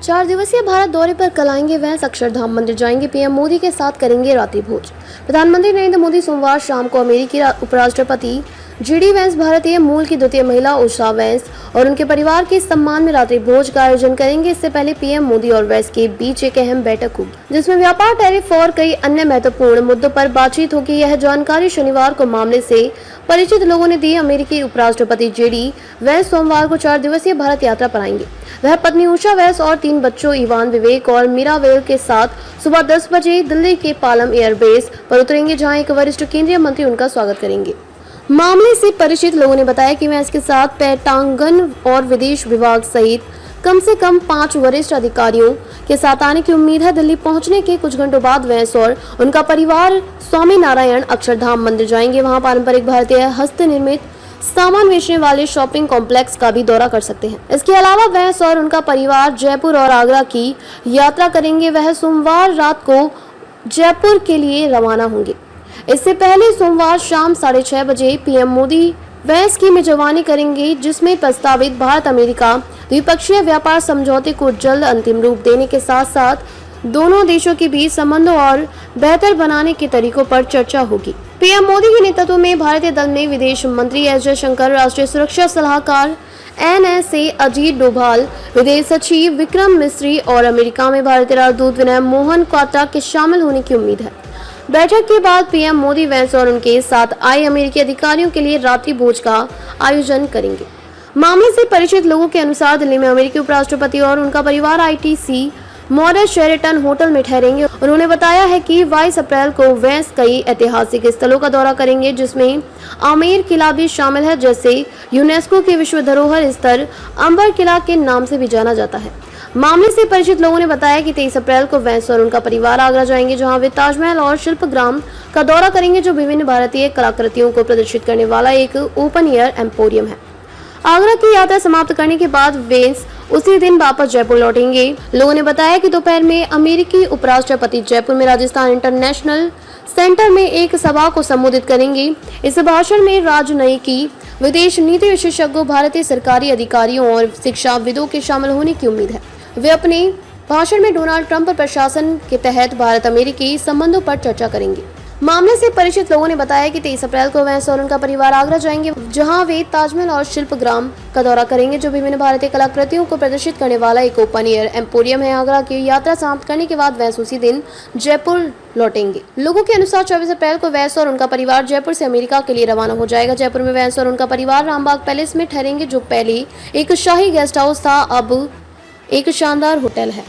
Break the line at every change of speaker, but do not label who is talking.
4 दिवसीय भारत दौरे पर कल आएंगे वैंस, अक्षरधाम मंदिर जाएंगे पीएम मोदी के साथ करेंगे रात्रि भोज। प्रधानमंत्री नरेंद्र मोदी सोमवार शाम को अमेरिकी उपराष्ट्रपति जीडी वैंस, भारतीय मूल की द्वितीय महिला उषा वैंस और उनके परिवार के सम्मान में रात्रि भोज का आयोजन करेंगे। इससे पहले पीएम मोदी और वैंस के बीच एक अहम बैठक होगी जिसमें व्यापार, टैरिफ और कई अन्य महत्वपूर्ण मुद्दों पर बातचीत होगी। यह जानकारी शनिवार को मामले से परिचित लोगों ने दी। अमेरिकी उपराष्ट्रपति जीडी वैंस सोमवार को 4 दिवसीय भारत यात्रा पर आएंगे। वह पत्नी उषा वैंस और 3 बच्चों इवान, विवेक और मीरावेल के साथ सुबह 10 बजे दिल्ली के पालम एयरबेस पर उतरेंगे, जहां एक वरिष्ठ केंद्रीय मंत्री उनका स्वागत करेंगे। मामले से परिचित लोगों ने बताया कि वैंस के साथ पेंटागन और विदेश विभाग सहित कम से कम 5 वरिष्ठ अधिकारियों के साथ आने की उम्मीद है। दिल्ली पहुंचने के कुछ घंटों बाद वैंस और उनका परिवार स्वामीनारायण अक्षरधाम मंदिर जाएंगे। वहां पारंपरिक भारतीय हस्तनिर्मित सामान बेचने वाले शॉपिंग कॉम्प्लेक्स का भी दौरा कर सकते हैं। इसके अलावा वैंस और उनका परिवार जयपुर और आगरा की यात्रा करेंगे। वह सोमवार रात को जयपुर के लिए रवाना होंगे। इससे पहले सोमवार शाम 6:30 बजे पीएम मोदी वैंस की मेजबानी करेंगे, जिसमें प्रस्तावित भारत अमेरिका द्विपक्षीय व्यापार समझौते को जल्द अंतिम रूप देने के साथ साथ दोनों देशों के बीच संबंधों और बेहतर बनाने के तरीकों पर चर्चा होगी। पीएम मोदी के नेतृत्व में भारतीय दल में विदेश मंत्री एस जयशंकर, राष्ट्रीय सुरक्षा सलाहकार NSA अजीत डोभाल, विदेश सचिव विक्रम मिस्री और अमेरिका में भारतीय राजदूत विनय मोहन क्वात्रा के शामिल होने की उम्मीद है। बैठक के बाद पीएम मोदी वैंस और उनके साथ आए अमेरिकी अधिकारियों के लिए रात्रि भोज का आयोजन करेंगे। मामले से परिचित लोगों के अनुसार दिल्ली में अमेरिकी उपराष्ट्रपति और उनका परिवार ITC मॉडल शेरेटन होटल में ठहरेंगे। उन्होंने बताया है कि 22 अप्रैल को वैंस कई ऐतिहासिक स्थलों का दौरा करेंगे, जिसमें आमेर किला भी शामिल है, जैसे यूनेस्को के विश्व धरोहर स्थल अंबर किला के नाम से भी जाना जाता है। मामले से परिचित लोगों ने बताया कि 23 अप्रैल को वैंस और उनका परिवार आगरा जाएंगे, जहां वे ताजमहल और शिल्पग्राम का दौरा करेंगे, जो विभिन्न भारतीय कलाकृतियों को प्रदर्शित करने वाला एक ओपन एयर एम्पोरियम है। आगरा की यात्रा समाप्त करने के बाद वैंस उसी दिन वापस जयपुर लौटेंगे। लोगों ने बताया कि दोपहर में अमेरिकी उपराष्ट्रपति जयपुर में राजस्थान इंटरनेशनल सेंटर में एक सभा को संबोधित करेंगे। इस भाषण में राजनयिकी, विदेश नीति विशेषज्ञों, भारतीय सरकारी अधिकारियों और शिक्षाविदों के शामिल होने की उम्मीद है। वे अपने भाषण में डोनाल्ड ट्रंप प्रशासन के तहत भारत अमेरिकी संबंधों पर चर्चा करेंगे। मामले से परिचित लोगों ने बताया कि 23 अप्रैल को वैंस और उनका परिवार आगरा जाएंगे, जहां वे ताजमहल और शिल्पग्राम का दौरा करेंगे, जो विभिन्न भारतीय कलाकृतियों को प्रदर्शित करने वाला एक ओपन एयर एम्पोरियम है। आगरा की यात्रा समाप्त करने के बाद वैंस उसी दिन जयपुर लौटेंगे। लोगों के अनुसार 24 अप्रैल को वैंस और उनका परिवार जयपुर से अमेरिका के लिए रवाना हो जाएगा। जयपुर में वैंस और उनका परिवार रामबाग पैलेस में ठहरेंगे, जो पहले एक शाही गेस्ट हाउस था, अब एक शानदार होटल है।